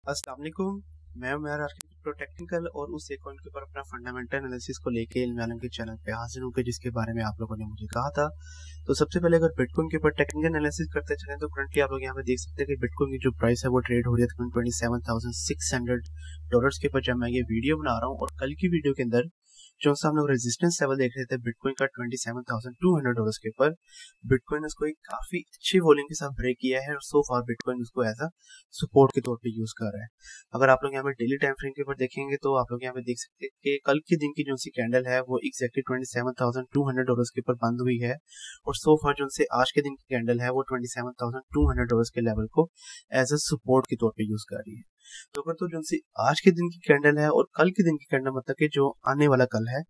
अस्सलाम वालेकुम। मैं उमर आज की टेक्निकल और उस एक कॉइन के ऊपर अपना फंडामेंटल एनालिसिस को लेके इल्म आलम के चैनल पे हाजिर हूँ जिसके बारे में आप लोगों ने मुझे कहा था। तो सबसे पहले अगर बिटकॉइन के ऊपर टेक्निकल एनालिसिस करते चलें तो करंटली आप लोग यहाँ पे देख सकते हैं कि बिटकॉइन की जो प्राइस है वो ट्रेड हो रही है तकरीबन $27,600 के ऊपर जब मैं ये वीडियो बना रहा हूँ। और कल की वीडियो के अंदर जो सा हम लोग रेजिस्टेंस लेवल देख रहे थे बिटकॉइन का $27,200 के ऊपर, बिटकॉइन उसको एक काफी अच्छी वॉल्यूम के साथ ब्रेक किया है और सो फार बिटकॉइन उसको एज अ सपोर्ट के तौर पे यूज कर रहा है। अगर आप लोग यहाँ पे डेली टाइम फ्रेम के ऊपर देखेंगे तो आप लोग यहाँ पे देख सकते हैं कि कल के दिन की जो सी कैंडल है वो एक्जैक्टली $27,200 के ऊपर बंद हुई है और सो फार जो से आज के दिन की कैंडल है वो $27,200 के लेवल को एज अ सपोर्ट के तौर पे यूज कर रही है। तो अगर तो जो सी आज के दिन की कैंडल है और कल के दिन की कैंडल मतलब कि जो आने वाला कल है,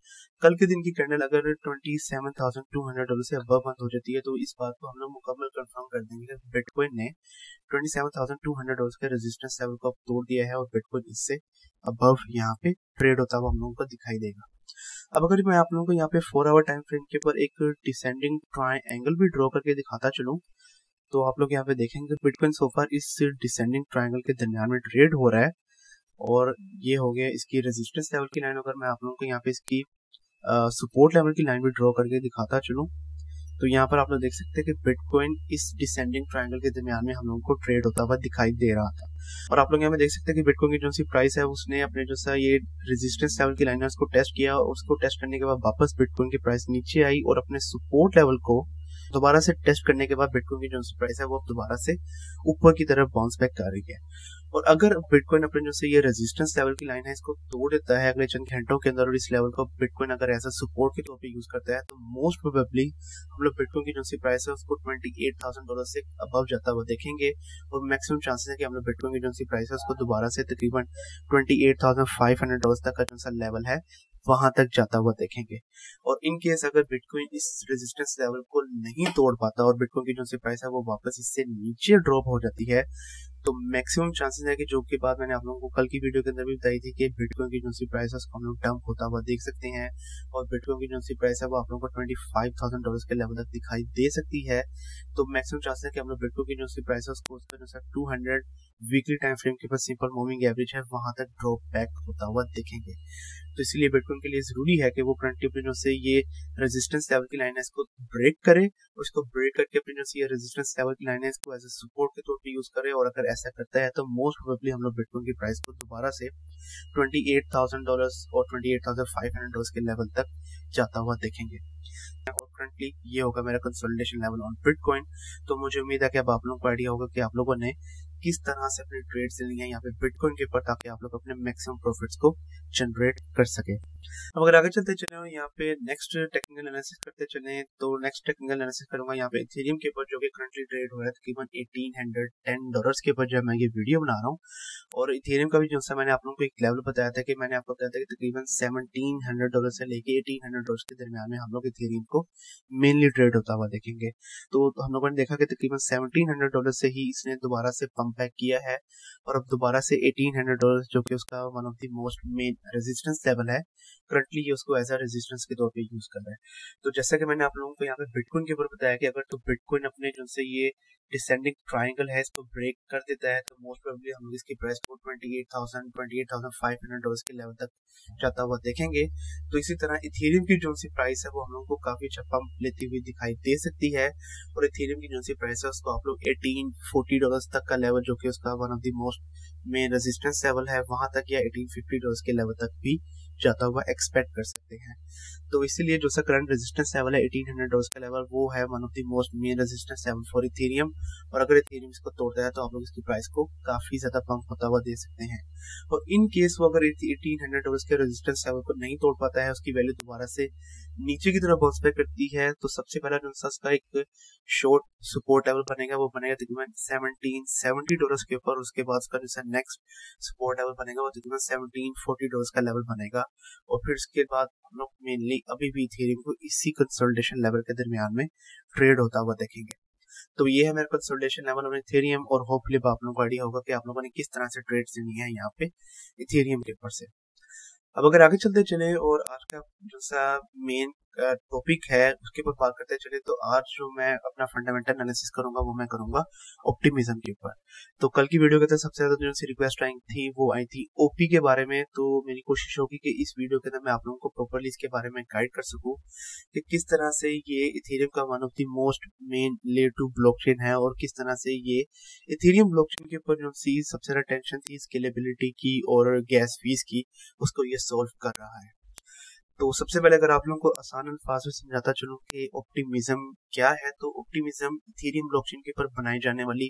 कल के दिन की कैंडल अगर $27,200 से अबव बंद हो जाती है तो इस बात को हम लोग मुकम्मल कंफर्म कर देंगे कि बिटकॉइन ने $27,200 के रेजिस्टेंस लेवल को अब तोड़ दिया है और बिटकॉइन इससे अबव यहाँ पे ट्रेड होता हुआ हम लोगों को दिखाई देगा। अब अगर मैं आप लोगों को यहाँ पे 4 आवर टाइम फ्रेम के ऊपर एक डिसेंडिंग ट्रायंगल भी ड्रॉ करके दिखाता चलूं तो आप लोग यहाँ पे देखेंगे बिटकॉइन सोफार इस डिसेंडिंग ट्रायंगल के दरमियान में ट्रेड हो रहा है और ये हो गया इसकी रेजिस्टेंस लेवल की लाइन। अगर मैं आप लोगों को यहाँ पे इसकी सपोर्ट लेवल की लाइन भी ड्रॉ करके दिखाता चलूं तो यहाँ पर आप लोग देख सकते हैं कि बिटकॉइन इस डिसेंडिंग ट्रायंगल के दरमियान में हम लोगों को ट्रेड होता हुआ दिखाई दे रहा था। और आप लोग यहाँ पे देख सकते हैं कि बिटकॉइन की जो सी प्राइस है उसने अपने जो सा ये रेजिस्टेंस लेवल की लाइन है उसको टेस्ट किया और उसको टेस्ट करने के बाद वापस बिटकॉइन की प्राइस नीचे आई और अपने सपोर्ट लेवल को दोबारा से टेस्ट करने के बाद बिटकॉइन की जो प्राइस है वो दोबारा से ऊपर की तरफ बाउंस बैक कर रही है। और अगर बिटकॉइन अपने जो से ये रेजिस्टेंस लेवल की लाइन है इसको तोड़ देता है अगले चंद घंटों के अंदर और इस लेवल को बिटकॉइन अगर ऐसा सपोर्ट के तौर पे यूज करता है तो मोस्ट प्रोबेबली हम लोग बिटकॉइन की जो सी प्राइस है उसको $28,000 से अबव जाता हुआ देखेंगे और मैक्सिमम चांसेस है कि हम लोग बिटकॉइन की जो सी प्राइस है उसको दोबारा से तकरीबन $28,500 तक का जो सा लेवल है वहां तक जाता हुआ देखेंगे। और इन केस अगर बिटकॉइन इस रेजिस्टेंस लेवल को नहीं तोड़ पाता और बिटकॉइन की जो सी प्राइस है वो वापस इससे नीचे ड्रॉप हो जाती है तो मैक्सिमम चांसेस है कि जो की बात मैंने आप लोगों को कल की वीडियो के अंदर भी बताई थी कि बिटकॉइन की जो सी प्राइस है उसको हम लोग डंप होता हुआ देख सकते हैं और बिटकॉइन की जो सी प्राइस है वो आप लोगों को $25,000 के लेवल तक दिखाई दे सकती है। तो मैक्सिमम चांसेस है कि हम लोग बिटकॉइन की जो सी प्राइस है उसको उसका जो 200 वीकली टाइम फ्रेम के पास सिंपल मूविंग एवरेज है वहां तक ड्रॉप बैक होता हुआ देखेंगे। तो इसलिए बिटकॉइन के लिए जरूरी है कि वो करंटली अपने जो से ये रेजिस्टेंस लेवल की लाइन है इसको ब्रेक करे और इसको ब्रेक करके अपने जो से ये रेजिस्टेंस लेवल की लाइन है इसको एज ए सपोर्ट के तौर पे यूज करे और अगर ऐसा करता है तो मोस्ट प्रोबेबली हम लोग बिटकॉइन की प्राइस को दोबारा से $28,000 और $28,500 के लेवल तक जाता हुआ देखेंगे। और करंटली ये होगा मेरा कंसोलिडेशन लेवल ऑन बिटकॉइन। तो मुझे उम्मीद है कि अब आप लोगों को आइडिया होगा कि आप लोगों ने किस तरह से अपने ट्रेड्स लेनी है यहाँ पे बिटकॉइन के ऊपर ताकि आप लोग अपने मैक्सिमम प्रॉफिट्स को जनरेट कर सके। अब अगर आगे चलते चले और यहाँ पे नेक्स्ट टेक्निकल एनालिसिस करते चले तो नेक्स्ट टेक्निकल एनालिसिस करूंगा यहाँ पे इथेरियम के ऊपर जो कि करंटली ट्रेड हो रहा है तकरीबन $1,810 के ऊपर जब मैं ये वीडियो बना रहा हूँ। और इथेरियम का भी जो सा मैंने आप लोगों को एक लेवल बताया था कि मैंने आपको बताया था कि तकरीबन $1,700 से लेके $1,800 के दरमियान में हम लोग इथेरियम को मेनली ट्रेड होता हुआ देखेंगे। तो हम लोगों ने देखा कि तकरीबन $1,700 से ही इसने दोबारा से पंप बैक किया है और अब दोबारा से $1,800 जो कि उसका one of the most main resistance level है करंटली ये उसको एज अ रेजिस्टेंस के तौर पे यूज कर रहा है। तो जैसा कि मैंने आप लोगों को यहाँ पे बिटकॉइन के ऊपर बताया कि अगर तो बिटकॉइन अपने जो से ये डिसेंडिंग ट्रायंगल है इसको ब्रेक कर देता है तो मोस्ट प्रोबेबली हम लोग इसकी प्राइस को $28,500 के लेवल तक जाता हुआ देखेंगे। तो इसी तरह इथेरियम की जो सी प्राइस है वो हम लोगों को काफी अच्छा पंप लेती हुई दिखाई दे सकती है और इथेरियम की जो सी प्राइस है उसको आप लोग $1840 तक का लेवल जो कि उसका one of the most main resistance level है वहां तक या $1850 के लेवल तक भी जाता हुआ एक्सपेक्ट कर सकते हैं। तो इसीलिए जो सा करंट रेजिस्टेंस लेवल है $1,800 का लेवल वो है one of the most main resistance level for Ethereum. और अगर इथेरियम इसको तोड़ता है तो आप लोग इसकी प्राइस को काफी ज्यादा पंप होता हुआ दे सकते हैं। और इन केस वो अगर $1,800 के रेजिस्टेंस लेवल को नहीं तोड़ पाता है उसकी वैल्यू दोबारा से नीचे की तरफ बाउंस बैक करती है तो सबसे पहला जो सा उसका एक शॉर्ट सपोर्ट लेवल बनेगा वो बनेगा तकरीबन $1,770 के ऊपर। उसके बाद उसका जो नेक्स्ट सपोर्ट लेवल बनेगा वो तकरीबन $1,740 का लेवल बनेगा और फिर उसके बाद हम लोग मेनली अभी भी इथेरियम को इसी कंसोलिडेशन लेवल के दरमियान में ट्रेड होता हुआ देखेंगे। तो ये है मेरा कंसोलिडेशन लेवल ऑन इथेरियम और होपफुली आप लोगों को आइडिया होगा कि आप लोगों ने किस तरह से ट्रेड्स लेनी है यहाँ पे इथेरियम के ऊपर से। अब अगर आगे चलते चले और आज का जो सा मेन टॉपिक है उसके ऊपर बात करते चले, तो आज जो मैं अपना फंडामेंटल एनालिसिस करूंगा वो मैं करूंगा ऑप्टिमिज्म के ऊपर। तो कल की वीडियो के अंदर सबसे ज्यादा जो सी रिक्वेस्ट आई थी वो आई थी ओपी के बारे में। तो मेरी कोशिश होगी कि इस वीडियो के अंदर मैं आप लोगों को प्रॉपर्ली इसके बारे में गाइड कर सकूं कि किस तरह से ये इथेरियम का one of the most main layer two blockchain है, और किस तरह से ये इथेरियम ब्लॉकचेन के ऊपर जो सी सबसे ज्यादा टेंशन थी स्केलेबिलिटी की और गैस फीस की, उसको ये सॉल्व कर रहा है। तो सबसे पहले अगर आप लोगों को आसान अल्फाज में समझाता चलूं कि ऑप्टिमिज्म क्या है, तो ऑप्टिमिज्म इथेरियम ब्लॉकचेन के ऊपर बनाई जाने वाली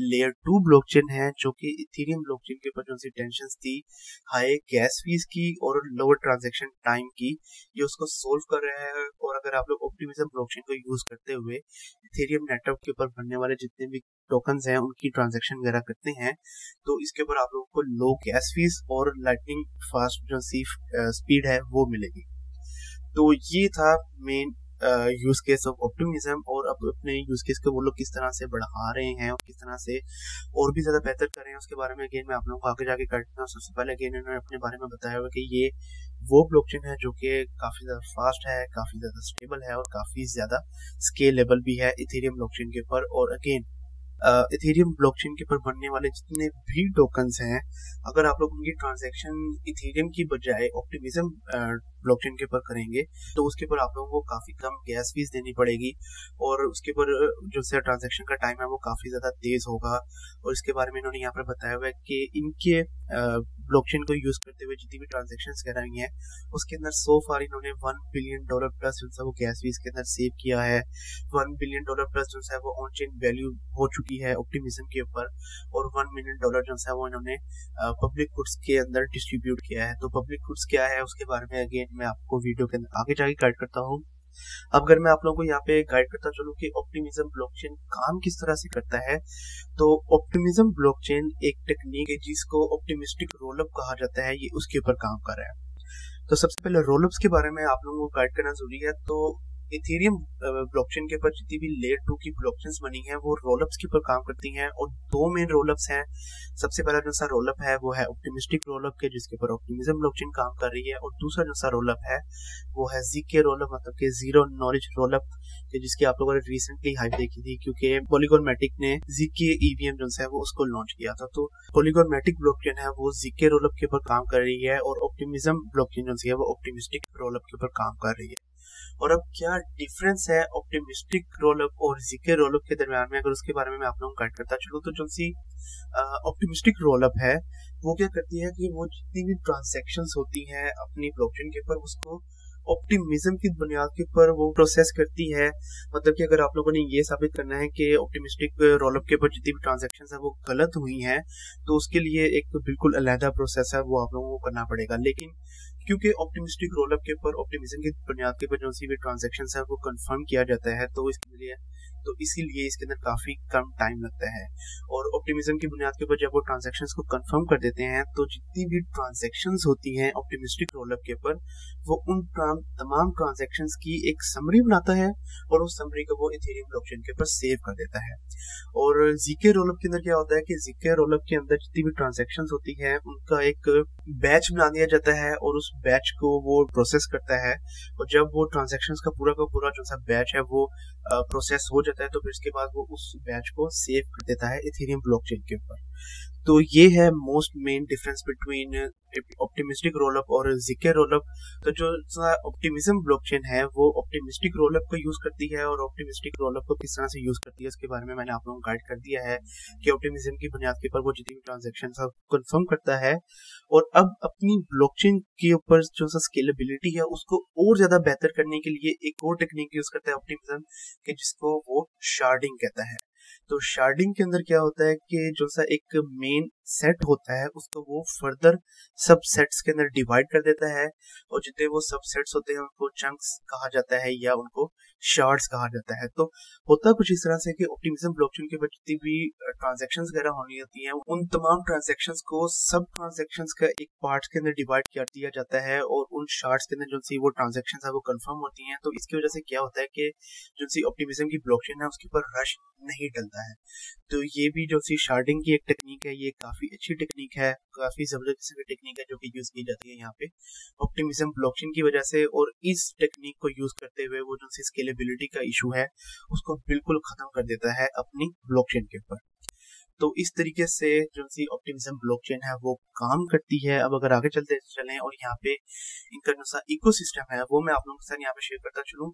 लेयर 2 ब्लॉकचेन है, जो कि इथेरियम ब्लॉकचेन के ऊपर जो सी टेंशन थी हाई गैस फीस की और लोअर ट्रांजैक्शन टाइम की, ये उसको सोल्व कर रहा है। और अगर आप लोग ऑप्टिमिज्म ब्लॉकचेन को यूज करते हुए इथेरियम नेटवर्क के ऊपर बनने वाले जितने भी टोकन्स हैं उनकी ट्रांजैक्शन वगैरह करते हैं, तो इसके ऊपर आप लोगों को लो गैस फीस और लाइटनिंग फास्ट जो सी स्पीड है वो मिलेगी। तो ये था main use case of optimism. और अब अपने यूज केस को वो लोग किस तरह से बढ़ा रहे हैं और किस तरह से और भी ज्यादा बेहतर कर रहे हैं उसके बारे में अगेन मैं आप लोगों को आगे जाके करता हूँ। सबसे पहले अगेन इन्होंने अपने बारे में बताया हुआ कि ये वो ब्लॉकचेन है जो कि काफी ज्यादा फास्ट है, काफी ज्यादा स्टेबल है और काफी ज्यादा स्केलेबल भी है इथेरियम ब्लॉकचेन के ऊपर। और अगेन इथेरियम ब्लॉकचेन के ऊपर बनने वाले जितने भी टोकन्स हैं, अगर आप लोग उनकी ट्रांजैक्शन इथेरियम की बजाय ऑप्टिमिज्म ब्लॉकचेन के ऊपर करेंगे तो उसके ऊपर आप लोगों को काफी कम गैस फीस देनी पड़ेगी और उसके ऊपर जो से ट्रांजैक्शन का टाइम है वो काफी ज्यादा तेज होगा। और इसके बारे में इन्होंने यहाँ पर बताया हुआ है कि इनके ब्लॉकचेन को यूज करते हुए जितनी भी ट्रांजैक्शन कर रही हैं उसके अंदर सो फार इन्होंने $1 बिलियन प्लस जो है वो गैस फीस के अंदर सेव किया है। $1 बिलियन प्लस जो है वो ऑन चेन वैल्यू हो चुकी है ऑप्टिमिज्म के ऊपर, और $1 मिलियन जो है वो इन्होंने पब्लिक गुड्स के अंदर डिस्ट्रीब्यूट किया है। तो पब्लिक गुड्स क्या है उसके बारे में अगेन मैं आपको वीडियो के अंदर आगे जाके गाइड करता हूँ। अब अगर मैं आप लोगों को यहाँ पे गाइड करता चलूँ कि ऑप्टिमिज्म ब्लॉकचेन काम किस तरह से करता है, तो ऑप्टिमिज्म ब्लॉकचेन एक टेक्निक है जिसको ऑप्टिमिस्टिक रोलअप कहा जाता है, ये उसके ऊपर काम कर रहा है। तो सबसे पहले रोलअप्स के बारे में आप लोगों को गाइड करना जरूरी है। तो इथेरियम ब्लॉकचेन के ऊपर जितनी भी लेयर 2 की ब्लॉकचेन्स बनी है वो रोलअप्स के ऊपर काम करती हैं, और दो मेन रोलअप्स हैं। सबसे पहला जो सा रोलअप है वो है ऑप्टिमिस्टिक रोलअप के जिसके ऊपर ऑप्टिमिज्म ब्लॉकचेन काम कर रही है, और दूसरा जो सा रोलअप है वो है जीके रोलअप, मतलब कि जीरो नॉलेज रोलअप के जिसकी आप लोगों ने रिसेंटली हाइप देखी थी क्योंकि पॉलीगॉन मैटिक ने जीके ईवीएम जो है वो उसको लॉन्च किया था। तो पॉलीगॉन मैटिक ब्लॉकचेन है वो जीके रोलअप के ऊपर काम कर रही है और ऑप्टिमिज्म ब्लॉकचेन जो है वो ऑप्टिमिस्टिक रोलअप के ऊपर काम कर रही है। और अब क्या डिफरेंस है ऑप्टिमिस्टिक रोलअप और जीके रोलअप के दरमियान में, अगर उसके बारे में मैं आप लोगों को गाइड करता चलूं, तो जो सी ऑप्टिमिस्टिक रोलअप है वो क्या करती है कि वो जितनी भी ट्रांजैक्शंस होती हैं अपनी ब्लॉकचेन के ऊपर उसको ऑप्टिमिज्म की बुनियाद के ऊपर वो प्रोसेस करती है। मतलब कि अगर आप लोगों ने ये साबित करना है कि ऑप्टिमिस्टिक रोलअप के ऊपर जितनी भी ट्रांजैक्शंस है वो गलत हुई हैं, तो उसके लिए एक बिल्कुल अलहदा प्रोसेस है वो आप लोगों को करना पड़ेगा। लेकिन क्योंकि ऑप्टिमिस्टिक रोलअप के ऊपर ऑप्टिमिज्म की बुनियाद के ऊपर जो सी भी ट्रांजैक्शंस है वो कंफर्म किया जाता है, तो इसके लिए तो इसीलिए इसके अंदर काफी कम टाइम लगता है। और ऑप्टिमिज्म की बुनियाद के ऊपर जब वो ट्रांजैक्शंस को कंफर्म कर देते हैं तो जितनी भी ट्रांजैक्शंस होती हैं ऑप्टिमिस्टिक रोलअप के ऊपर वो उन तमाम ट्रांजैक्शंस की एक समरी बनाता है और उस समरी को वो इथेरियम ब्लॉकचेन के ऊपर सेव कर देता है। और जीके रोलअप के अंदर क्या होता है कि जीके रोलअप के अंदर जितनी भी ट्रांजैक्शंस होती है उनका एक बैच बना दिया जाता है और उस बैच को वो प्रोसेस करता है, और जब वो ट्रांजैक्शंस का पूरा जो सा बैच है वो प्रोसेस हो जाता है तो फिर इसके बाद वो उस बैच को सेव कर देता है इथेरियम ब्लॉकचेन के ऊपर। तो ये है most main difference between optimistic rollup और जीके रोलअप। तो जो ऑप्टिमिज्म ब्लॉकचेन है वो ऑप्टिमिस्टिक रोलअप को यूज करती है, और ऑप्टिमिस्टिक रोलअप को किस तरह से यूज करती है उसके बारे में मैंने आप लोगों को गाइड कर दिया है कि ऑप्टिमिज्म की बुनियाद के ऊपर वो जितनी भी ट्रांजैक्शन कंफर्म करता है और अब अपनी ब्लॉकचेन के ऊपर जो सा स्केलेबिलिटी है उसको और ज्यादा बेहतर करने के लिए एक और टेक्निक यूज करता है ऑप्टिमिज्म के जिसको वो शार्डिंग कहता है। तो शार्डिंग के अंदर क्या होता है कि जो सा एक मेन सेट होता है उसको वो फर्दर सब सेट्स के अंदर डिवाइड कर देता है, और जितने वो सब सेट्स होते हैं उनको चंक्स कहा जाता है या उनको शार्ड्स कहा जाता है। तो होता कुछ इस तरह से कि ऑप्टिमिज्म ब्लॉकचेन के जितनी भी ट्रांजैक्शंस वगैरह होनी होती हैं उन तमाम ट्रांजैक्शंस को सब ट्रांजैक्शंस का एक पार्ट के अंदर डिवाइड कर दिया जाता है और उन शार्ड्स के अंदर जो सी वो ट्रांजैक्शंस है वो कंफर्म होती हैं। तो इसकी वजह से क्या होता है कि जो सी ऑप्टिमिज्म की ब्लॉकचेन है उसके ऊपर रश नहीं डलता जाता है। तो ये भी जो सी शार्डिंग की एक टेक्निक है, ये काफी अच्छी टेक्निक है, काफी जबरदस्त किस्म की टेक्निक है जो कि यूज की जाती है यहाँ पे ऑप्टिमिज्म ब्लॉकचेन की वजह से। और इस टेक्निक को यूज करते हुए वो जो सी स्केलेबिलिटी का इशू है उसको बिल्कुल खत्म कर देता है अपनी ब्लॉकचेन के ऊपर। तो इस तरीके से जो सी ऑप्टिमिज्म ब्लॉकचेन है वो काम करती है। अब अगर आगे चलते चलें और यहाँ पे इनका जो सा इकोसिस्टम है वो मैं आप लोगों के साथ यहाँ पे शेयर करता चलूं,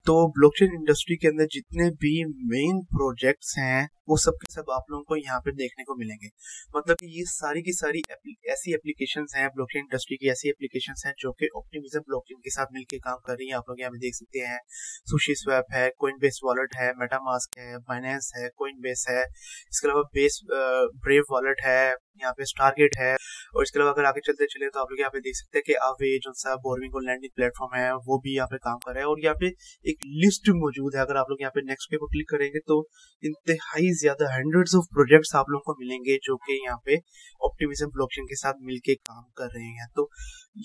तो ब्लॉकचेन इंडस्ट्री के अंदर जितने भी मेन प्रोजेक्ट्स हैं वो सब के सब आप लोगों को यहाँ पे देखने को मिलेंगे। मतलब कि ये सारी की सारी ऐसी एप्लीकेशंस हैं, ब्लॉकचेन इंडस्ट्री की ऐसी एप्लीकेशंस हैं जो कि ऑप्टिमिज्म ब्लॉकचेन के साथ मिलकर काम कर रही हैं। आप लोग यहाँ पे देख सकते हैं सुशी स्वैप है, कोइनबेस वॉलेट है, मेटामास्क है, बाइनेंस है, कोइनबेस है, इसके अलावा बेस ब्रेव वॉलेट है, यहाँ पे स्टारगेट है। और इसके अलावा अगर आगे चलते चले तो आप लोग यहाँ पे देख सकते हैं कि आवे जो सा बोरविंग और लैंडिंग प्लेटफॉर्म है वो भी यहाँ पे काम कर रहा है। और यहाँ पे एक लिस्ट मौजूद है, अगर आप लोग यहाँ पे नेक्स्ट पे को क्लिक करेंगे तो इंतहाई ज्यादा हंड्रेड्स ऑफ प्रोजेक्ट्स आप लोगों को मिलेंगे जो कि यहाँ पे ऑप्टिमिज्म ब्लॉकचेन के साथ मिलके काम कर रहे हैं। तो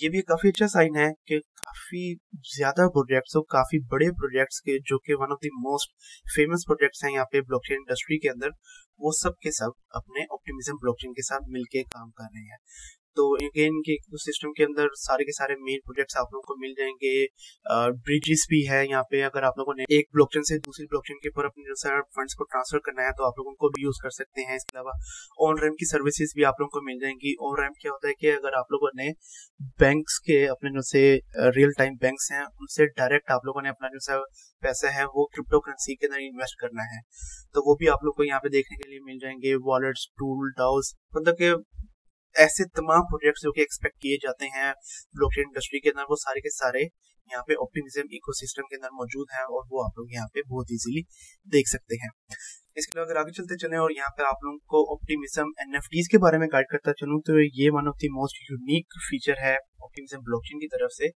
ये भी काफी अच्छा साइन है कि काफी ज्यादा प्रोजेक्ट्स और काफी बड़े प्रोजेक्ट्स के जो कि one of the most famous projects हैं यहाँ पे ब्लॉकचेन इंडस्ट्री के अंदर, वो सब के सब अपने ऑप्टिमिज्म ब्लॉकचेन के साथ मिलके काम कर रहे हैं। तो अगेन के सिस्टम के अंदर सारे के सारे मेन प्रोजेक्ट्स आप लोगों को मिल जाएंगे। ब्रिजेस भी है यहाँ पे, अगर आप लोगों ने एक ब्लॉकचेन से दूसरी ब्लॉकचेन के ऊपर अपने फंड्स को ट्रांसफर करना है तो आप लोगों को भी यूज कर सकते हैं। इसके अलावा ऑन रैम्प की सर्विसेज भी आप लोगों को मिल जाएंगी। ऑन रैम्प क्या होता है कि अगर आप लोगों ने बैंक्स के अपने जो से रियल टाइम बैंक्स हैं उनसे डायरेक्ट आप लोगों ने अपना जो सा पैसा है वो क्रिप्टो करेंसी के अंदर इन्वेस्ट करना है तो वो भी आप लोग को यहाँ पे देखने के लिए मिल जाएंगे। वॉलेट्स, टूल, डाउस, मतलब के ऐसे तमाम प्रोजेक्ट्स जो कि एक्सपेक्ट किए जाते हैं ब्लॉकचेन इंडस्ट्री के अंदर वो सारे के सारे यहाँ पे ऑप्टिमिज्म इकोसिस्टम के अंदर मौजूद हैं और वो आप लोग यहाँ पे बहुत इजीली देख सकते हैं। इसके अलावा अगर आगे चलते चलें और यहाँ पे आप लोगों को ऑप्टिमिज्म एनएफटीज के बारे में गाइड करता चलूं तो ये one of the most unique feature है ऑप्टिमिज्म ब्लॉकचेन की तरफ से।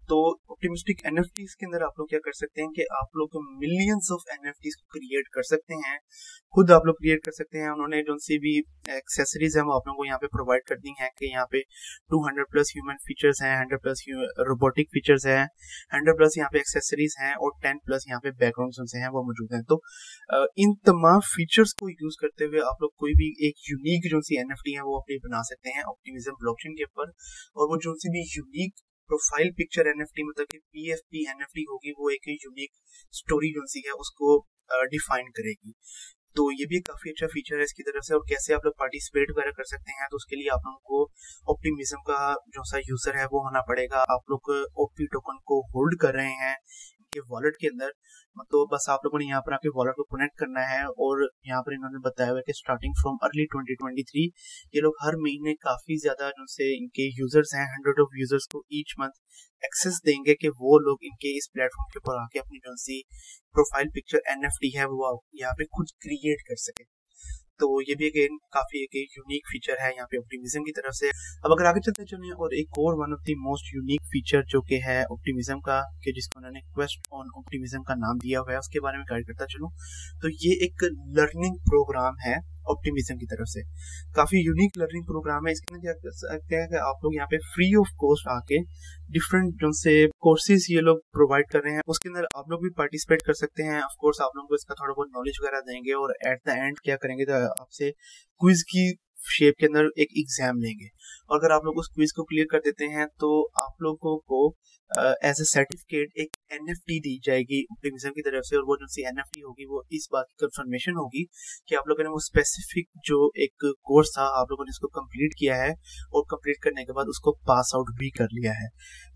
तो ऑप्टिमिस्टिक एनएफटीज के अंदर आप लोग क्या कर सकते हैं कि आप लोग मिलियंस ऑफ एनएफटीज को क्रिएट कर सकते हैं, खुद आप लोग क्रिएट कर सकते हैं। उन्होंने जो सी भी एक्सेसरीज है वो आप लोगों को यहाँ पे प्रोवाइड कर दी हैं कि यहाँ पे 200 प्लस ह्यूमन फीचर्स हैं, 100 प्लस रोबोटिक फीचर्स हैं, 100 प्लस यहाँ पे एक्सेसरीज हैं और 10 प्लस यहाँ पे बैकग्राउंड हैं वो मौजूद हैं। तो इन तमाम फीचर्स को यूज करते हुए आप लोग कोई भी एक यूनिक जो सी एनएफटी है वो अपनी बना सकते हैं ऑप्टिमिज्म ब्लॉकचेन के ऊपर। और वो जो सी भी यूनिक प्रोफाइल पिक्चर एनएफटी मतलब कि पीएफपी एनएफटी होगी वो एक यूनिक स्टोरी जो सी है उसको डिफाइन करेगी। तो ये भी काफी अच्छा फीचर है इसकी तरफ से। और कैसे आप लोग पार्टिसिपेट वगैरह कर सकते हैं तो उसके लिए आप लोगों को ऑप्टिमिज्म का जो सा यूजर है वो होना पड़ेगा। आप लोग ओपी टोकन को होल्ड कर रहे हैं इनके वॉलेट के अंदर, तो बस आप लोगों ने यहाँ पर आपके वॉलेट को कनेक्ट करना है। और यहाँ पर इन्होंने बताया हुआ है कि स्टार्टिंग फ्रॉम अर्ली 2023 ये लोग हर महीने काफी ज्यादा जो से इनके यूजर्स हैं 100 ऑफ यूजर्स को ईच मंथ एक्सेस देंगे कि वो लोग इनके इस प्लेटफॉर्म के ऊपर आके अपनी जो सी प्रोफाइल पिक्चर एनएफटी है वो यहाँ पे खुद क्रिएट कर सके। तो ये भी अगेन काफी एक यूनिक फीचर है यहाँ पे ऑप्टिमिज्म की तरफ से। अब अगर आगे चलते चलें और एक और one of the most unique feature जो कि है ऑप्टिमिज्म का कि जिसको उन्होंने क्वेस्ट ऑन ऑप्टिमिज्म का नाम दिया हुआ है उसके बारे में गाइड करता चलूं, तो ये एक लर्निंग प्रोग्राम है ऑप्टिमिज्म की तरफ से। काफी यूनिक लर्निंग प्रोग्राम है। इसके अंदर क्या कर सकते हैं कि आप लोग यहाँ पे फ्री ऑफ कॉस्ट आके डिफरेंट जो से कोर्सेज ये लोग प्रोवाइड कर रहे हैं उसके अंदर आप लोग भी पार्टिसिपेट कर सकते हैं। ऑफ कोर्स आप लोगों को इसका थोड़ा बहुत नॉलेज वगैरह देंगे और एट द एंड क्या करेंगे तो आपसे क्विज की शेप के अंदर एक एग्जाम लेंगे। और अगर आप लोग उस क्विज को क्लियर कर देते हैं तो आप लोगों को एज ए सर्टिफिकेट एक एनएफटी दी जाएगी ऑप्टिमिज्म की तरफ से। और वो जो सी एनएफटी होगी वो इस बात की कंफर्मेशन होगी कि आप लोगों ने वो स्पेसिफिक जो एक कोर्स था आप लोगों ने उसको कंप्लीट किया है और कंप्लीट करने के बाद उसको पास आउट भी कर लिया है।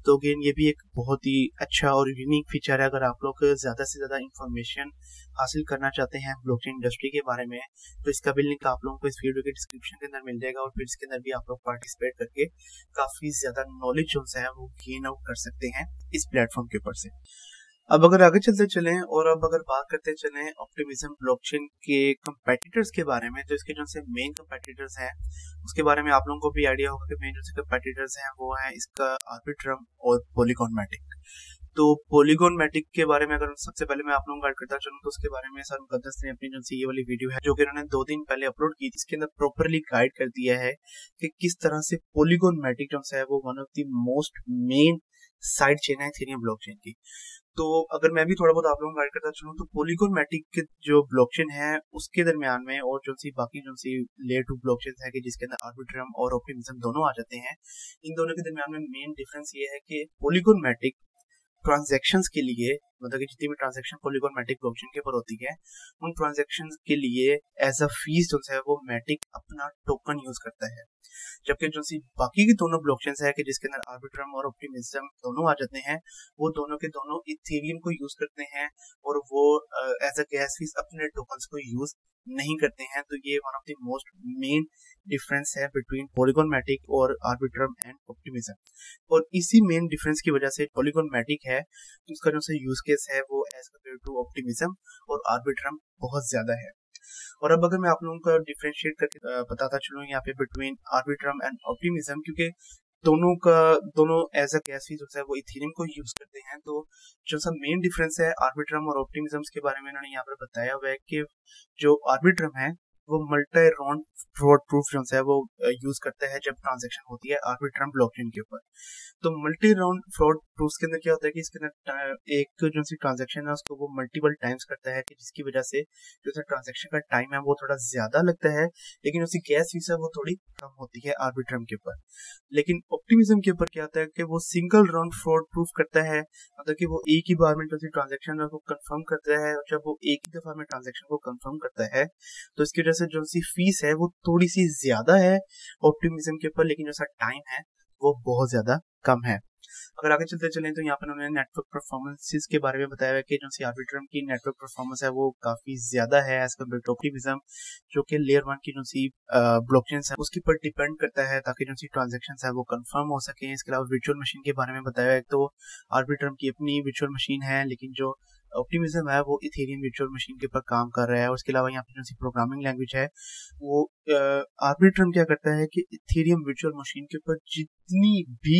तो अगेन ये भी एक बहुत ही अच्छा और यूनिक फीचर है। अगर आप लोग ज्यादा से ज्यादा इंफॉर्मेशन हासिल करना चाहते हैं ब्लॉकचेन इंडस्ट्री के बारे में तो इसका भी लिंक आप लोगों को इस वीडियो के डिस्क्रिप्शन के अंदर मिल जाएगा और फिर इसके अंदर भी आप लोग पार्टिसिपेट करके काफी ज्यादा नॉलेज जो है वो गेन आउट कर सकते हैं इस प्लेटफॉर्म के ऊपर से। अब अगर आगे चलते चलें और अब अगर बात करते चलें ऑप्टिमिज्म ब्लॉकचेन के कंपेटिटर्स के बारे में तो इसके जो से मेन कंपेटिटर्स हैं उसके बारे में आप लोगों को भी आइडिया होगा कि मेन जो से कंपेटिटर्स हैं वो है इसका आर्बिट्रम और पॉलीगॉन मैटिक। तो पॉलीगॉन मैटिक के बारे में अगर सबसे पहले मैं आप लोगों को गाइड करता चलूं तो उसके बारे में सर मुकद्दस ने अपनी जो ये वाली वीडियो है जो कि उन्होंने 2 दिन पहले अपलोड की थी इसके अंदर प्रॉपरली गाइड कर दिया है कि किस तरह से पॉलीगॉन मैटिक जो है वो one of the most main side chain है इथेरियम ब्लॉकचेन की। तो अगर मैं भी थोड़ा बहुत आप लोगों को गाइड करता चलूँ तो पॉलीगॉन मैटिक के जो ब्लॉकचेन है उसके दरमियान में और जो सी बाकी जो सी लेयर 2 ब्लॉकचेन है कि जिसके अंदर आर्बिट्रम और ऑप्टिमिज्म दोनों आ जाते हैं, इन दोनों के दरमियान में मेन डिफरेंस ये है कि पॉलीगॉन मैटिक ट्रांजैक्शंस के लिए, मतलब कि जितनी भी ट्रांजैक्शन पॉलीगॉन मैटिक ब्लॉकचेन के ऊपर होती है, उन ट्रांजैक्शंस के लिए एज अ फीस जो है वो मैटिक अपना टोकन यूज करता है। जबकि जो सी बाकी की दोनों ब्लॉकचेन्स है कि जिसके अंदर आर्बिट्रम और ऑप्टिमिज्म दोनों आ जाते हैं, वो दोनों के दोनों इथेरियम को यूज करते हैं और वो एज अ गैस फीस अपने टोकन्स को यूज नहीं करते हैं। तो ये one of the most main difference है बिटवीन पॉलीगॉन मैटिक और आर्बिट्रम एंड ऑप्टिमिज्म। और इसी मेन डिफरेंस की वजह से पॉलीगॉन मैटिक है उसका जो से यूज केस है वो एज कम्पेयर टू ऑप्टिमिज्म और आर्बिट्रम बहुत ज्यादा है। और अब अगर मैं आप लोगों को डिफरेंशिएट करके बताता चलूँ यहाँ पे बिटवीन आर्बिट्रम एंड ऑप्टिमिज्म, क्योंकि दोनों एज अ गैस फीस जो है वो इथेरियम को यूज करते हैं। तो जो सा मेन डिफरेंस है आर्बिट्रम और ऑप्टिमिज्म के बारे में इन्होंने यहाँ पर बताया हुआ है कि जो आर्बिट्रम है वो मल्टी राउंड फ्रॉड प्रूफ जो है वो यूज करता है जब ट्रांजैक्शन होती है आर्बिट्रम ब्लॉकचेन के ऊपर। तो मल्टी राउंड फ्रॉड प्रूफ के अंदर क्या होता है कि इसके अंदर एक जो सी ट्रांजैक्शन है उसको वो मल्टीपल टाइम्स करता है कि जिसकी वजह से जो सा ट्रांजैक्शन का टाइम है वो थोड़ा ज्यादा लगता है, लेकिन उसकी गैस फीस है वो थोड़ी कम होती है आर्बिट्रम के ऊपर। लेकिन ऑप्टिमिज्म के ऊपर क्या होता है कि वो सिंगल राउंड फ्रॉड प्रूफ करता है, मतलब कि वो एक ही बार में जो सी ट्रांजैक्शन को कंफर्म करता है, और जब वो एक ही दफा में ट्रांजैक्शन को कंफर्म करता है तो इसकी वजह से जो सी फीस है वो थोड़ी सी ज्यादा है ऑप्टिमिज्म के ऊपर, लेकिन जो सा टाइम है वो बहुत ज्यादा कम है। अगर आगे चलते चलें तो यहाँ पर उन्होंने नेटवर्क परफॉर्मेंसेस के बारे में बताया है कि जो सी आर्बिट्रम की नेटवर्क परफॉर्मेंस है वो काफी ज्यादा है एज कम्पेयर टू ऑप्टिमिज्म, जो कि लेयर 1 की जो सी ब्लॉकचेन है उसके ऊपर डिपेंड करता है ताकि जो सी ट्रांजैक्शन है वो कंफर्म हो सके। इसके अलावा वर्चुअल मशीन के बारे में बताया है, तो आर्बिट्रम की अपनी वर्चुअल मशीन है, लेकिन जो ऑप्टिमिज्म है वो इथेरियम वर्चुअल मशीन के ऊपर काम कर रहा है। और उसके अलावा यहाँ पे जो सी प्रोग्रामिंग लैंग्वेज है वो आर्बिट्रम क्या करता है कि इथेरियम वर्चुअल मशीन के ऊपर जितनी भी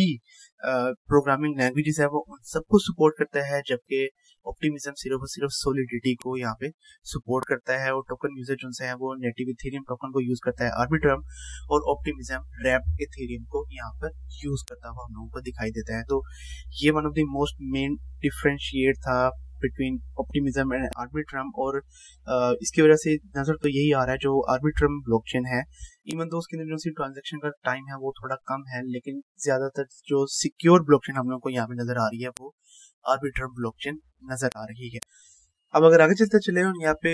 प्रोग्रामिंग लैंग्वेजेस है वो उन सबको सपोर्ट करता है, जबकि ऑप्टिमिज्म सिर्फ और सिर्फ सॉलिडिटी को यहाँ पे सपोर्ट करता है। और टोकन यूजर जो है वो नेटिव इथेरियम टोकन को यूज करता है आर्बिट्रम, और ऑप्टिमिज्म रैप्ड इथेरियम को यहाँ पर यूज करता हुआ हम लोगों को दिखाई देता है। तो ये one of the most main differentiate था बिटवीन ऑप्टिमिज्म एंड आर्बिट्रम। और इसकी वजह से नजर तो यही आ रहा है जो आर्बिट्रम ब्लॉकचेन है, इवन तो उसके अंदर जो ट्रांजैक्शन का टाइम है वो थोड़ा कम है, लेकिन ज्यादातर जो सिक्योर ब्लॉकचेन हम लोग को यहाँ पे नजर आ रही है वो आर्बिट्रम ब्लॉकचेन नजर आ रही है। अब अगर आगे चलते चले और यहाँ पे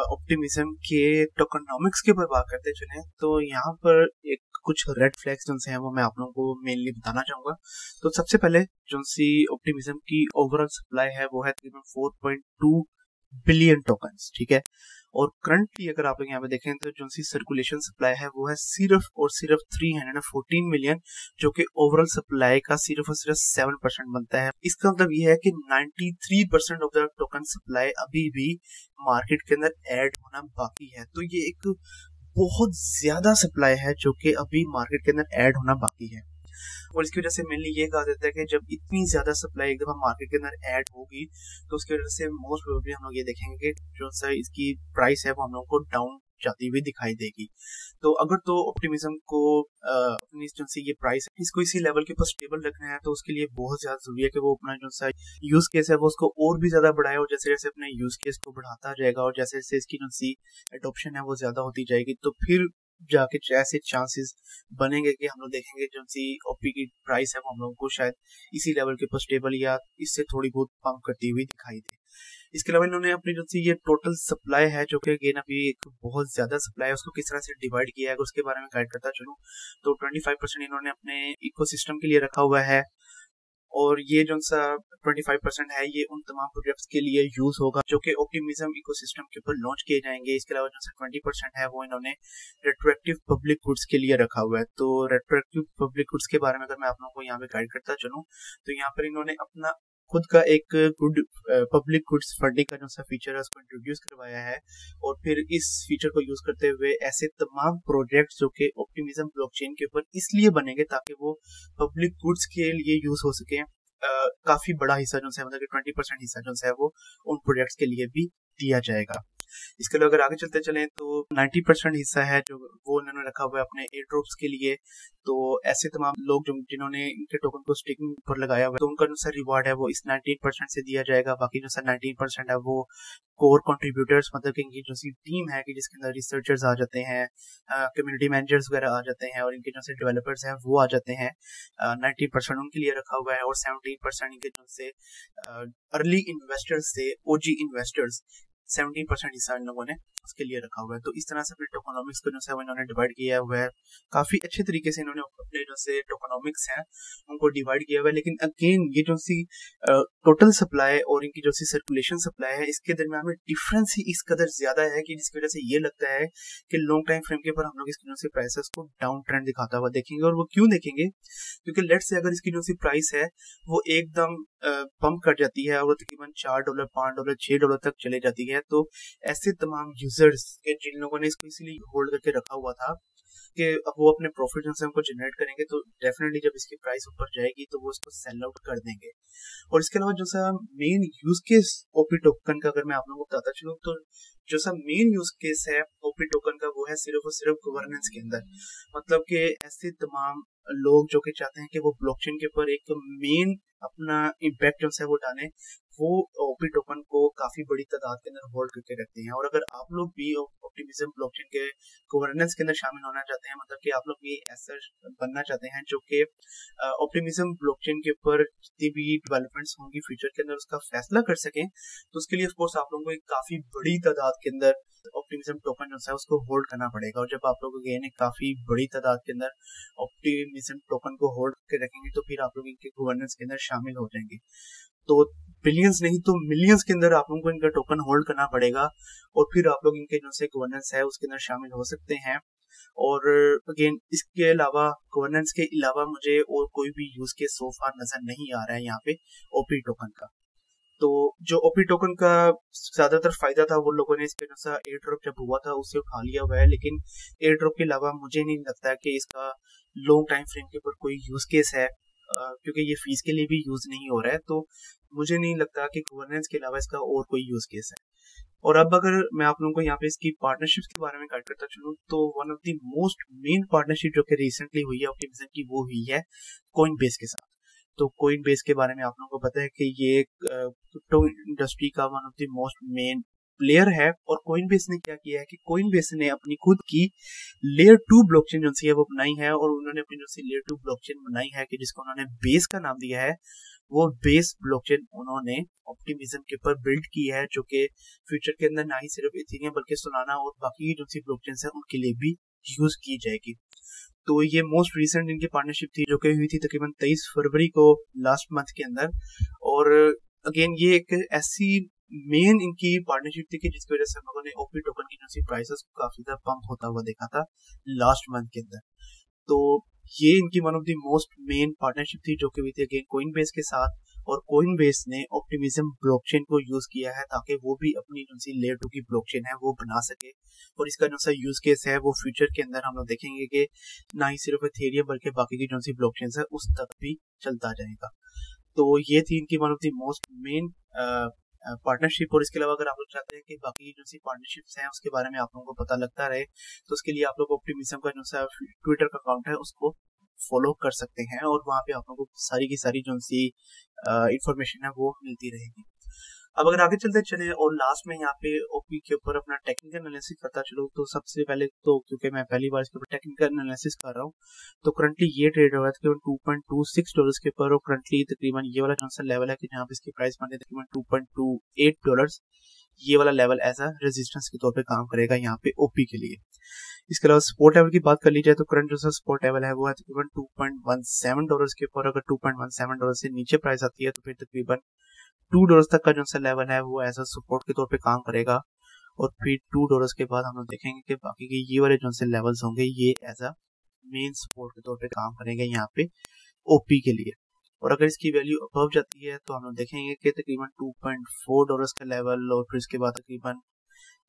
ऑप्टिमिज्म के टोकनॉमिक्स के ऊपर बात करते चले, तो यहाँ पर एक कुछ रेड फ्लैग्स जो हैं वो मैं आप लोगों को मेनली बताना चाहूंगा। तो सबसे पहले जो सी ऑप्टिमिज्म की ओवरऑल सप्लाई है वो है तकरीबन 4.2 बिलियन टोकन्स, ठीक है। और करंटली अगर आप लोग यहाँ पे देखें तो जो सी सर्कुलेशन सप्लाई है वो है सिर्फ और सिर्फ 314 मिलियन, जो कि ओवरऑल सप्लाई का सिर्फ और सिर्फ 7% बनता है। इसका मतलब ये है कि 93% ऑफ द टोकन सप्लाई अभी भी मार्केट के अंदर ऐड होना बाकी है। तो ये एक बहुत ज्यादा सप्लाई है जो कि अभी मार्केट के अंदर ऐड होना बाकी है। और इसकी वजह से मेनली ये कहा जाता है कि जब इतनी ज्यादा सप्लाई एक दफा मार्केट के अंदर ऐड होगी तो उसकी वजह से मोस्ट प्रोबेबली हम लोग ये देखेंगे कि जो सा इसकी प्राइस है वो हम लोग को डाउन जाती हुई दिखाई देगी। तो अगर तो ऑप्टिमिज्म को अपनी जो सी ये प्राइस है इसको इसी लेवल के ऊपर स्टेबल रखना है तो उसके लिए बहुत ज्यादा जरूरी है कि वो अपना जो सा यूज केस है वो उसको और भी ज्यादा बढ़ाए, और जैसे जैसे अपने यूज केस को बढ़ाता जाएगा और जैसे जैसे इसकी जो सी एडॉप्शन है वो ज्यादा होती जाएगी, तो फिर जाके ऐसे चांसेस बनेंगे कि हम लोग देखेंगे जो सी ओपी की प्राइस है वो हम लोगों को शायद इसी लेवल के ऊपर स्टेबल या इससे थोड़ी बहुत पंप करती हुई दिखाई दे। इसके अलावा इन्होंने अपनी जो सी ये टोटल सप्लाई है जो कि अगेन अभी एक बहुत ज्यादा सप्लाई है उसको किस तरह से डिवाइड किया है अगर उसके बारे में गाइड करता चलूं तो 25% इन्होंने अपने इकोसिस्टम के लिए रखा हुआ है, और ये जो सा 25% है ये उन तमाम प्रोजेक्ट्स के लिए यूज होगा जो कि ऑप्टिमिज्म इकोसिस्टम के ऊपर लॉन्च किए जाएंगे। इसके अलावा जो सा 20% है वो इन्होंने रेट्रोएक्टिव पब्लिक गुड्स के लिए रखा हुआ है। तो रेट्रोएक्टिव पब्लिक गुड्स के बारे में अगर मैं आप लोगों को यहाँ पे गाइड करता चलूं तो यहाँ पर इन्होंने अपना खुद का एक गुड पब्लिक गुड्स फंडिंग का जो सा फीचर है उसको इंट्रोड्यूस करवाया है, और फिर इस फीचर को यूज करते हुए ऐसे तमाम प्रोजेक्ट्स जो कि ऑप्टिमिज्म ब्लॉकचेन के ऊपर इसलिए बनेंगे ताकि वो पब्लिक गुड्स के लिए यूज हो सके। काफी बड़ा हिस्सा जो है मतलब कि 20% हिस्सा जो है वो उन प्रोजेक्ट्स के लिए भी दिया जाएगा। इसके अलावा अगर आगे चलते चलें तो 90% हिस्सा है जो वो उन्होंने रखा हुआ है अपने एयर ड्रॉप्स के लिए। तो ऐसे तमाम लोग जिन्होंने इनके टोकन को स्टेकिंग पर लगाया हुआ है, तो उनका जो सा रिवार्ड है वो इस 19% से दिया जाएगा। बाकी जो सा 19% है वो कोर कंट्रीब्यूटर्स, मतलब कि इनकी जो सी टीम है कि जिसके अंदर रिसर्चर्स आ जाते हैं, कम्युनिटी मैनेजर्स वगैरह आ जाते हैं, और इनके जो से डेवलपर्स हैं वो आ जाते हैं। 90% उनके लिए रखा हुआ है, और 17% इनके जो से अर्ली इन्वेस्टर्स से ओजी इन्वेस्टर्स 17% हिस्सा इन लोगों ने उसके लिए रखा हुआ है। तो इस तरह से अपने टोकनोमिक्स को जो है इन्होंने डिवाइड किया हुआ है। काफी अच्छे तरीके से इन्होंने अपने जो से टोकनोमिक्स हैं उनको डिवाइड किया हुआ है। लेकिन अगेन ये जो सी टोटल सप्लाई और इनकी जो सी सर्कुलेशन सप्लाई है, इसके दरमियान में डिफरेंस ही इस कदर ज्यादा है कि जिसकी वजह से ये लगता है कि लॉन्ग टाइम फ्रेम के ऊपर हम लोग इसकी जो सी प्राइसेस को डाउन ट्रेंड दिखाता हुआ देखेंगे। और वो क्यों देखेंगे? क्योंकि लेट से अगर इसकी जो सी प्राइस है वो एकदम पंप कर जाती है और वो तकरीबन $4, $5, $6 तक चले जाती है, तो ऐसे तमाम यूजर्स के जिन लोगों ने इसको इसीलिए होल्ड करके रखा हुआ था कि अब वो अपने प्रॉफिट से हमको जनरेट करेंगे, तो डेफिनेटली जब इसकी प्राइस ऊपर जाएगी तो वो इसको सेल आउट कर देंगे। और इसके अलावा जो सा main use case OP token का अगर मैं आप लोगों को बताता चलूँ, तो जो सा मेन यूज केस है ओपी टोकन का वो है सिर्फ और सिर्फ गवर्नेंस के अंदर। मतलब कि ऐसे तमाम लोग जो कि चाहते हैं कि वो ब्लॉकचेन के ऊपर एक मेन अपना इम्पैक्ट जो है वो डालें, वो ओपी टोकन को काफी बड़ी तादाद के अंदर होल्ड करके रखते हैं। और अगर आप लोग भी ऑप्टिमिज्म ब्लॉकचेन के गवर्नेंस के अंदर शामिल होना चाहते हैं, मतलब कि आप लोग भी ऐसा बनना चाहते हैं जो कि ऑप्टिमिज्म ब्लॉकचेन के ऊपर जितनी भी डेवलपमेंट्स होंगी फ्यूचर के अंदर उसका फैसला कर सकें, तो उसके लिए ऑफ कोर्स आप लोगों को एक काफी बड़ी तादाद के अंदर ऑप्टिमिज्म टोकन जो है उसको होल्ड करना पड़ेगा। और जब आप लोग अगेन एक काफी बड़ी तादाद के अंदर ऑप्टिमिज्म टोकन को होल्ड करके रखेंगे, तो फिर आप लोग इनके गवर्नेंस के अंदर शामिल हो जाएंगे। तो बिलियंस नहीं तो मिलियंस के अंदर आप लोगों को इनका टोकन होल्ड करना पड़ेगा, और फिर आप लोग इनके जो से गवर्नेंस है उसके अंदर शामिल हो सकते हैं। और अगेन इसके अलावा गवर्नेंस के अलावा मुझे और कोई भी यूज केस सो फार नजर नहीं आ रहा है यहाँ पे ओपी टोकन का। तो जो ओपी टोकन का ज्यादातर फायदा था वो लोगों ने इसके जैसा एयर ड्रॉप जब हुआ था उससे उठा लिया हुआ है, लेकिन एयर ड्रॉप के अलावा मुझे नहीं लगता कि इसका लॉन्ग टाइम फ्रेम के ऊपर कोई यूज केस है, क्योंकि ये फीस के लिए भी यूज नहीं हो रहा है। तो मुझे नहीं लगता कि गवर्नेंस के अलावा इसका और कोई यूज केस है। और अब अगर मैं आप लोगों को यहाँ पे इसकी पार्टनरशिप्स के बारे में गाइड करता चलूँ, तो one of the most main partnership जो कि रिसेंटली हुई है ऑप्टिमिज्म की वो हुई है कोइनबेस के साथ। तो कोइनबेस के बारे में आप लोगों को पता है कि ये क्रिप्टो इंडस्ट्री का one of the most main player है। और कोइनबेस ने क्या किया है कि कोइनबेस ने अपनी खुद की लेयर 2 ब्लॉकचेन जो है वो बनाई है, और उन्होंने अपनी जो सी लेयर 2 ब्लॉकचेन बनाई है कि जिसको उन्होंने बेस का नाम दिया है। वो बेस ब्लॉकचेन उन्होंने ऑप्टिमिज्म के ऊपर बिल्ड की है, जो कि फ्यूचर के अंदर ना ही सिर्फ इथेरियम बल्कि सोलाना और बाकी जो सी ब्लॉकचेन है उनके लिए भी यूज की जाएगी। तो ये मोस्ट रिसेंट इनकी पार्टनरशिप थी जो कि हुई थी तकरीबन 23 फरवरी को लास्ट मंथ के अंदर। और अगेन ये एक ऐसी मेन इनकी पार्टनरशिप थी कि जिसकी वजह से हम लोगों ने ओपी टोकन की जो सी प्राइसेस को काफी ज्यादा पंप होता हुआ देखा था लास्ट मंथ के अंदर। तो ये इनकी one of the most main partnership थी जो कि हुई थी अगेन कोइनबेस के साथ। और कोइनबेस ने ऑप्टिमिज्म ब्लॉकचेन को यूज किया है ताकि वो भी अपनी जो सी लेयर 2 की ब्लॉकचेन है वो बना सके। और इसका जो सा यूज केस है वो फ्यूचर के अंदर हम लोग देखेंगे कि ना ही सिर्फ इथेरियम बल्कि बाकी की जो सी ब्लॉकचेन है उस तक भी चलता जाएगा। तो ये थी इनकी one of the most main partnership. और इसके अलावा अगर आप लोग चाहते हैं कि बाकी जो सी पार्टनरशिप्स हैं उसके बारे में आप लोगों को पता लगता रहे, तो उसके लिए आप लोग ऑप्टिमिज्म का जो सा ट्विटर का अकाउंट है उसको फॉलो कर सकते हैं, और वहां पे आप लोगों को सारी की सारी जो सी इंफॉर्मेशन है वो मिलती रहेगी। अब अगर आगे चलते चले और लास्ट में यहाँ पे ओपी के ऊपर अपना टेक्निकल एनालिसिस करता चलो, तो सबसे पहले तो क्योंकि मैं पहली बार इसके ऊपर टेक्निकल एनालिसिस कर रहा हूँ, तो करंटली ये ट्रेड हो रहा है तकरीबन $2.26 के ऊपर। और करंटली तकरीबन ये वाला जो सा लेवल है कि जहाँ पे इसकी प्राइस बने तकरीबन $2.28, ये वाला लेवल एज अ रेजिस्टेंस के तौर पे काम करेगा यहाँ पे ओपी के लिए। इसके अलावा सपोर्ट लेवल की बात कर ली जाए तो करंट जो सा सपोर्ट लेवल है वो है तकरीबन $2.17 के ऊपर। अगर $2.17 से नीचे प्राइस आती है तो फिर तकरीबन $2 तक का जो सा लेवल है वो एज अ सपोर्ट के तौर पे काम करेगा। और फिर $2 के बाद हम लोग देखेंगे कि बाकी के ये वाले जो से लेवल्स होंगे ये एज अ मेन सपोर्ट के तौर पे काम करेंगे यहाँ पे ओपी के लिए। और अगर इसकी वैल्यू अबव जाती है तो हम लोग देखेंगे कि तकरीबन $2.4 का लेवल, और फिर इसके बाद तकरीबन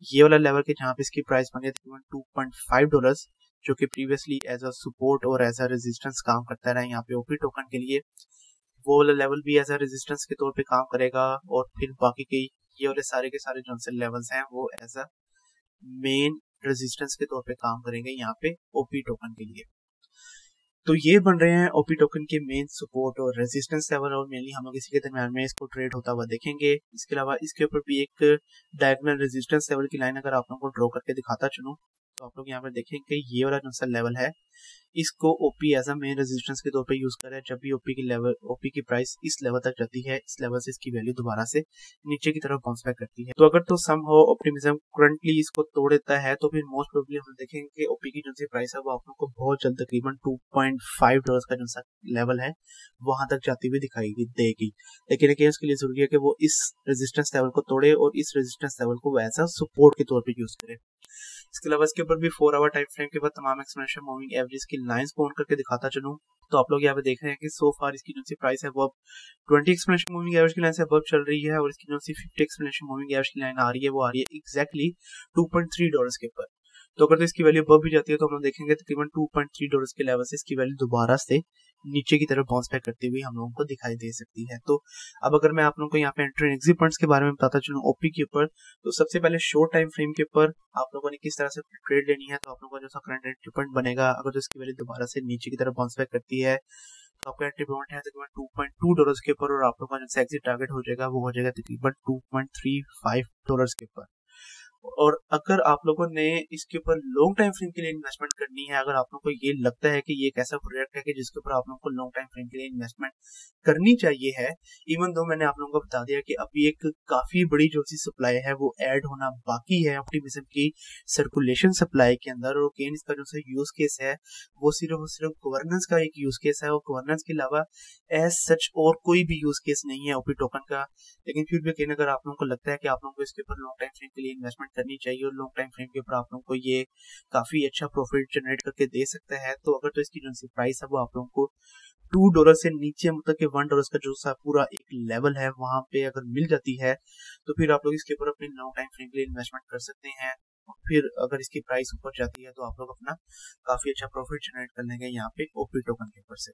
ये वाला लेवल के जहाँ पे इसकी प्राइस बनी है तकरीबन $2.5, जो कि प्रीवियसली एज अ सपोर्ट और एज अ रेजिस्टेंस काम करता रहा यहाँ पे ओपी टोकन के लिए। वो वाला लेवल भी एज अ रेजिस्टेंस के तौर पे काम करेगा। और फिर बाकी की ये वाले सारे के सारे जो से लेवल्स हैं वो एज अ मेन रेजिस्टेंस के तौर पे काम करेंगे यहाँ पे ओपी टोकन के लिए। तो ये बन रहे हैं ओपी टोकन के मेन सपोर्ट और रेजिस्टेंस लेवल, और मेनली हम लोग इसी के दरम्यान में इसको ट्रेड होता हुआ देखेंगे। इसके अलावा इसके ऊपर भी एक डायगोनल रेजिस्टेंस लेवल की लाइन अगर आप लोगों को ड्रॉ करके दिखाता चलूं तो आप लोग यहाँ पर देखेंगे ये वाला जो सा लेवल है इसको OP as a main resistance के तौर पे यूज कर रहा है। जब भी ओपी की प्राइस इस लेवल तक जाती है, इस लेवल से इसकी वैल्यू दोबारा से नीचे की तरफ बाउंस बैक करती है। तो अगर तो सम हो ऑप्टिमिज्म करंटली इसको तोड़ देता है तो फिर मोस्ट प्रोबेबली हम देखेंगे कि ओपी की जो सी प्राइस है वो आप लोग को बहुत जल्द तकरीबन $2.5 का जो सा लेवल है वहां तक जाती हुई दिखाई देगी। लेकिन अगेन उसके लिए जरूरी है कि वो इस रेजिस्टेंस लेवल को तोड़े और इस रेजिस्टेंस लेवल को एज अ सपोर्ट के तौर पर यूज करे। इसके अलावा इसके ऊपर भी 4 आवर टाइम फ्रेम के बाद तमाम एक्सपोनेंशियल मूविंग एवरेज की लाइंस को ऑन करके दिखाता चलूं तो आप लोग यहाँ पे देख रहे हैं कि सो फार इसकी जो सी प्राइस है वो अब 20 एक्सपोनेंशियल मूविंग एवरेज की लाइन से अब चल रही है और इसकी जो सी 50 एक्सपोनेंशियल मूविंग एवरेज की लाइन आ रही है वो आ रही है एग्जैक्टली $2.3 के ऊपर। तो अगर तो इसकी वैल्यू अब भी जाती है तो हम लोग देखेंगे तकरीबन $2.3 के लेवल से इसकी वैल्यू दोबारा से नीचे की तरफ बाउंस बैक करती हुई हम लोगों को दिखाई दे सकती है। तो अब अगर मैं आप लोगों को यहाँ पे एंट्री एग्जिट पॉइंट्स के बारे में बताता चलूं ओपी के ऊपर, तो सबसे पहले शॉर्ट टाइम फ्रेम के ऊपर आप लोगों ने किस तरह से ट्रेड लेनी है। तो आप लोगों का जो सा करंट एंट्री पॉइंट बनेगा, अगर तो इसकी वैल्यू दोबारा से नीचे की तरफ बाउंस बैक करती है तो आपका एंट्री पॉइंट है तकरीबन $2.2 के ऊपर और आप लोगों का जो एग्जिट टारगेट हो जाएगा वो हो जाएगा तकरीबन $2.35 के ऊपर। और अगर आप लोगों ने इसके ऊपर लॉन्ग टाइम फ्रेम के लिए इन्वेस्टमेंट करनी है, अगर आप लोगों को ये लगता है कि ये एक ऐसा प्रोजेक्ट है कि जिसके ऊपर आप लोगों को लॉन्ग टाइम फ्रेम के लिए इन्वेस्टमेंट करनी चाहिए है, इवन दो मैंने आप लोगों को बता दिया कि अभी एक काफी बड़ी जो सी सप्लाई है वो ऐड होना बाकी है ऑप्टिमिज्म की सर्कुलेशन सप्लाई के अंदर, और अगेन इसका जो सा यूज केस है वो सिर्फ गवर्नेंस का एक यूज केस है और गवर्नेंस के अलावा एज सच और कोई भी यूज केस नहीं है ओपी टोकन का। लेकिन फिर भी अगेन अगर आप लोगों को लगता है कि आप लोगों को इसके ऊपर लॉन्ग टाइम फ्रेम के लिए इन्वेस्टमेंट करनी चाहिए और लॉन्ग टाइम फ्रेम के ऊपर आप लोगों को ये काफी अच्छा प्रॉफिट जनरेट करके दे सकता है, तो अगर तो इसकी जो सी प्राइस है वो आप लोगों को $2 से नीचे मतलब कि $1 का जो सा पूरा एक लेवल है वहां पे अगर मिल जाती है तो फिर आप लोग इसके ऊपर अपनी लॉन्ग टाइम फ्रेम के लिए इन्वेस्टमेंट कर सकते हैं। और फिर अगर इसकी प्राइस ऊपर जाती है तो आप लोग अपना काफी अच्छा प्रॉफिट जनरेट कर लेंगे यहाँ पे ओपी टोकन के ऊपर से।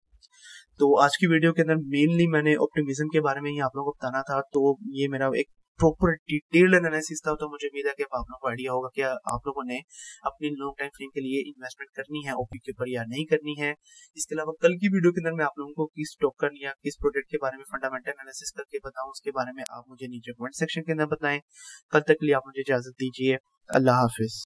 तो आज की वीडियो के अंदर मेनली मैंने ऑप्टिमिज्म के बारे में ही आप लोगों को बताना था, तो ये मेरा एक प्रॉपर डिटेल्ड एनालिसिस था। तो मुझे उम्मीद है कि आप लोगों को आइडिया होगा कि आप लोगों ने अपनी लॉन्ग टाइम फ्रेम के लिए इन्वेस्टमेंट करनी है ओपी के ऊपर या नहीं करनी है। इसके अलावा कल की वीडियो के अंदर मैं आप लोगों को किस टोकन या किस प्रोडक्ट के बारे में फंडामेंटल एनालिसिस करके बताऊं उसके बारे में आप मुझे नीचे कमेंट सेक्शन के अंदर बताएं। कल तक के लिए आप मुझे इजाजत दीजिए। अल्लाह हाफिज।